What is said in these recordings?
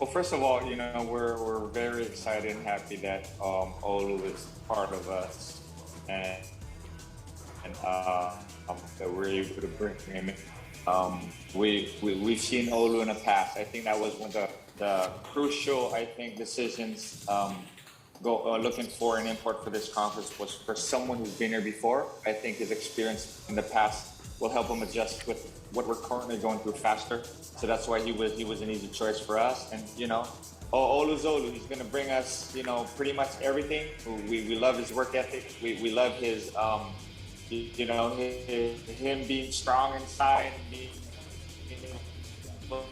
Well, first of all, we're very excited and happy that Olu is part of us, and that we're able to bring him in. We've seen Olu in the past. I think that was one of the crucial, I think, decisions looking for an import for this conference was for someone who's been here before. I think his experience in the past will help him adjust with what we're currently going through faster. So that's why he was an easy choice for us. And Olu's Olu. He's going to bring us pretty much everything. We love his work ethic. We love his him being strong inside, being able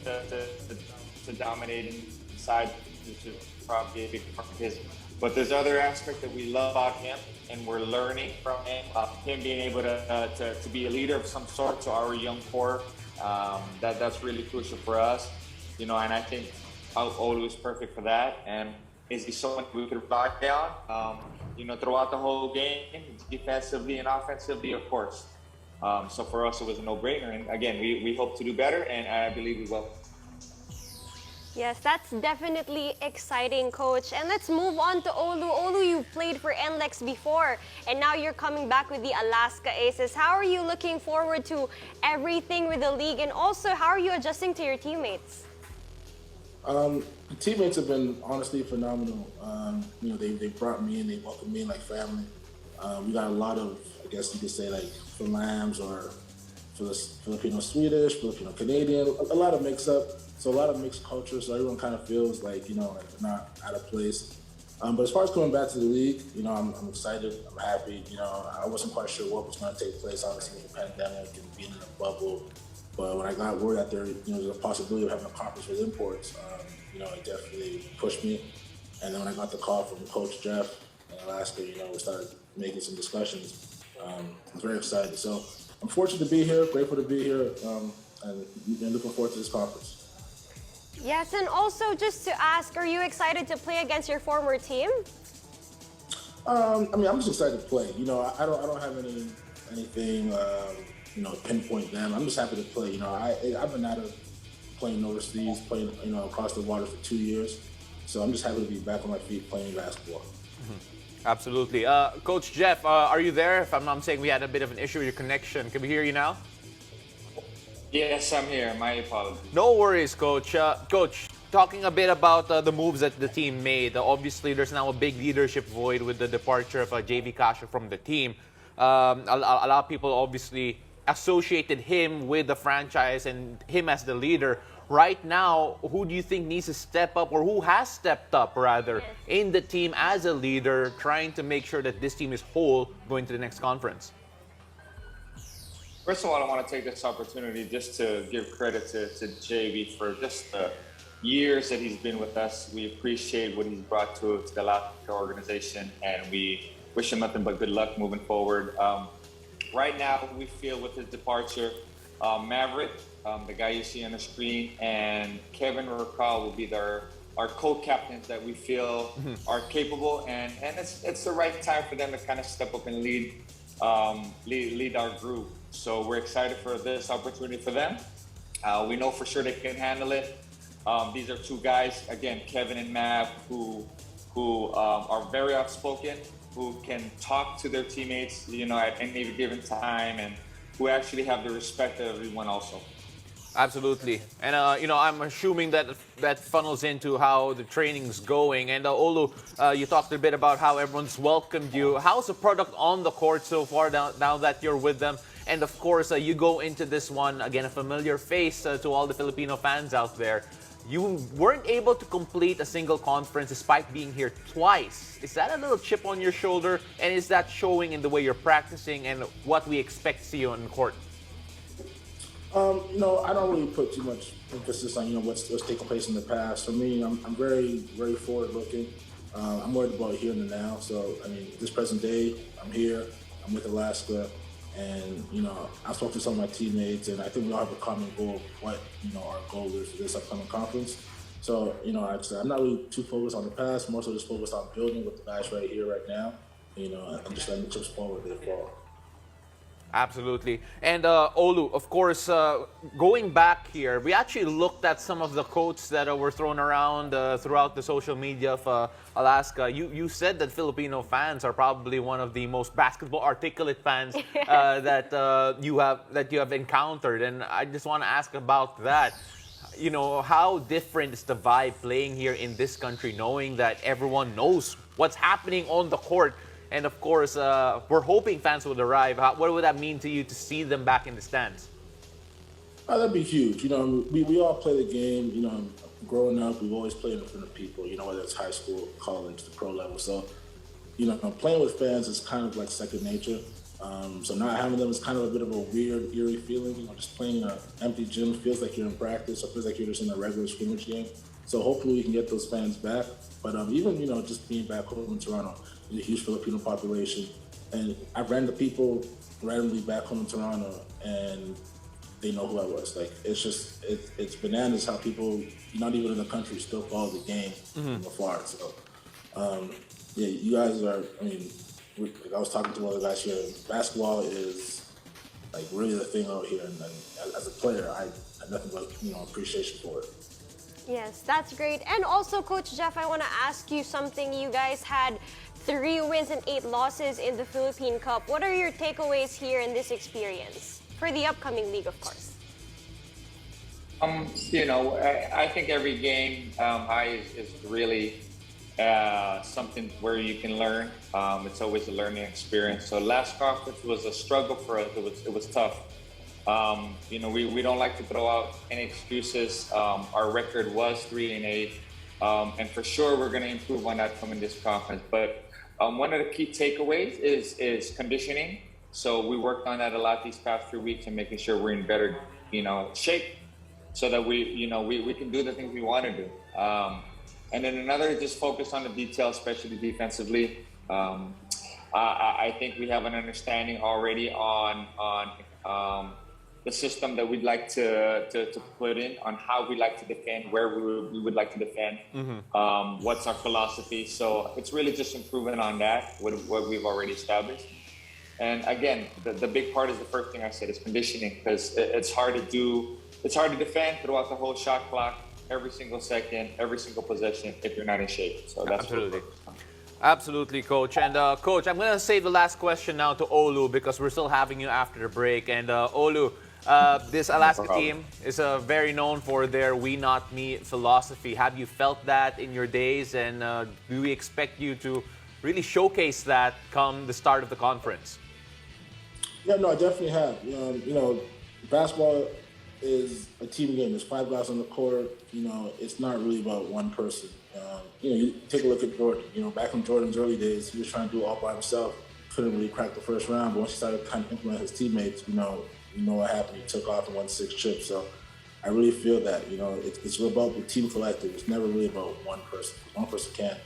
to dominate inside, which is probably a big part of his. But there's other aspects that we love about him, and we're learning from him. Him being able to be a leader of some sort to our young core, that's really crucial for us. And I think Olu is perfect for that. And is he someone we could rely on? Throughout the whole game, defensively and offensively, of course. So for us, it was a no-brainer. And again, we hope to do better, and I believe we will. Yes, that's definitely exciting, Coach. And let's move on to Olu. Olu, you played for NLEX before, and now you're coming back with the Alaska Aces. How are you looking forward to everything with the league, and also how are you adjusting to your teammates? The teammates have been honestly phenomenal. They brought me in, they welcomed me in like family. We got a lot of, I guess you could say, like Philams or Filipino Swedish, Filipino Canadian, a lot of mix up. So a lot of mixed culture, so everyone kind of feels like, like they're not out of place. But as far as coming back to the league, I'm excited, I'm happy. I wasn't quite sure what was going to take place, obviously, with the pandemic and being in a bubble. But when I got word that there's a possibility of having a conference with imports, it definitely pushed me. And then when I got the call from Coach Jeff in Alaska, we started making some discussions. I was very excited. So I'm fortunate to be here, grateful to be here, and looking forward to this conference. Yes, and also just to ask, are you excited to play against your former team? I'm just excited to play. I don't have anything, pinpoint them. I'm just happy to play. I've been out of playing overseas, playing, across the water for 2 years. So I'm just happy to be back on my feet playing basketball. Absolutely. Coach Jeff, are you there? If I'm not mistaken, we had a bit of an issue with your connection. Can we hear you now? Yes, I'm here. My apologies. No worries, Coach. Coach, talking a bit about the moves that the team made. Obviously, there's now a big leadership void with the departure of JV Kasha from the team. A lot of people obviously associated him with the franchise and him as the leader. Right now, who do you think needs to step up, or who has stepped up, rather, in the team as a leader, trying to make sure that this team is whole going to the next conference? First of all, I want to take this opportunity just to give credit to JV for just the years that he's been with us. We appreciate what he's brought to the Alaska organization, and we wish him nothing but good luck moving forward. Right now, we feel with his departure, Maverick, the guy you see on the screen, and Kevin Rakal will be our co-captains that we feel are capable, and it's the right time for them to kind of step up and lead our group. So we're excited for this opportunity for them. We know for sure they can handle it. These are two guys, again, Kevin and Mav, who are very outspoken, who can talk to their teammates, at any given time, and who actually have the respect of everyone also. Absolutely. And, I'm assuming that funnels into how the training's going. And, Olu, you talked a bit about how everyone's welcomed you. How's the product on the court so far now that you're with them? And, of course, you go into this one, again, a familiar face to all the Filipino fans out there. You weren't able to complete a single conference despite being here twice. Is that a little chip on your shoulder? And is that showing in the way you're practicing and what we expect to see you on the court? I don't really put too much emphasis on, what's taken place in the past. For me, I'm very, very forward-looking. I'm worried about here and the now. So, this present day, I'm here. I'm with Alaska. And, I've spoken to some of my teammates, and I think we all have a common goal of what, our goal is for this upcoming conference. So, like I said, I'm not really too focused on the past, more so just focused on building with the guys right here, right now, and just letting the chips fall where they fall. Absolutely. And Olu, of course, going back here, we actually looked at some of the quotes that were thrown around throughout the social media of Alaska. You said that Filipino fans are probably one of the most basketball articulate fans that you have encountered, and I just want to ask about that. You know, how different is the vibe playing here in this country, knowing that everyone knows what's happening on the court? And of course, we're hoping fans would arrive. What would that mean to you to see them back in the stands? Oh, that'd be huge. You know, we all play the game. You know, growing up, we've always played in front of people. You know, whether it's high school, college, the pro level. So, you know, playing with fans is kind of like second nature. So not having them is kind of a bit of a weird, eerie feeling. You know, just playing in an empty gym feels like you're in practice, or feels like you're just in a regular scrimmage game. So hopefully we can get those fans back. But even, you know, just being back home in Toronto, there's a huge Filipino population. And I ran the people randomly back home in Toronto, and they know who I was. Like, it's just, it's bananas how people, not even in the country, still follow the game from afar. So, yeah, you guys are, I mean, like I was talking to one of the guys here, basketball is like really the thing out here. And as a player, I have nothing but, you know, appreciation for it. Yes, that's great. And also, Coach Jeff, I want to ask you something. You guys had 3 wins and 8 losses in the Philippine Cup. What are your takeaways here in this experience for the upcoming league, of course? You know, I think every game is really something where you can learn. It's always a learning experience. So last conference was a struggle for us. It was tough. You know, we don't like to throw out any excuses. Our record was 3-8, and for sure we're going to improve on that coming this conference. But one of the key takeaways is conditioning. So we worked on that a lot these past 3 weeks and making sure we're in better, you know, shape, so that we can do the things we want to do. And then another is just focus on the details, especially defensively. I think we have an understanding already on the system that we'd like to put in, on how we like to defend, where we would like to defend, what's our philosophy. So it's really just improving on that, what we've already established. And again, the big part is the first thing I said is conditioning, because it's hard to defend throughout the whole shot clock, every single second, every single possession, if you're not in shape. So that's absolutely. Absolutely, Coach. And Coach, I'm going to save the last question now to Olu, because we're still having you after the break. And Olu, this Alaska team is very known for their "we not me" philosophy. Have you felt that in your days, and do we expect you to really showcase that come the start of the conference? Yeah, no, I definitely have. You know, basketball is a team game. There's 5 guys on the court. You know, it's not really about one person. You know, you take a look at Jordan. You know, back in Jordan's early days, he was trying to do it all by himself. Couldn't really crack the first round, but once he started kind of implementing his teammates, you know what happened. He took off and won 6 chips. So I really feel that, you know, it's about the team collective. It's never really about one person. One person can't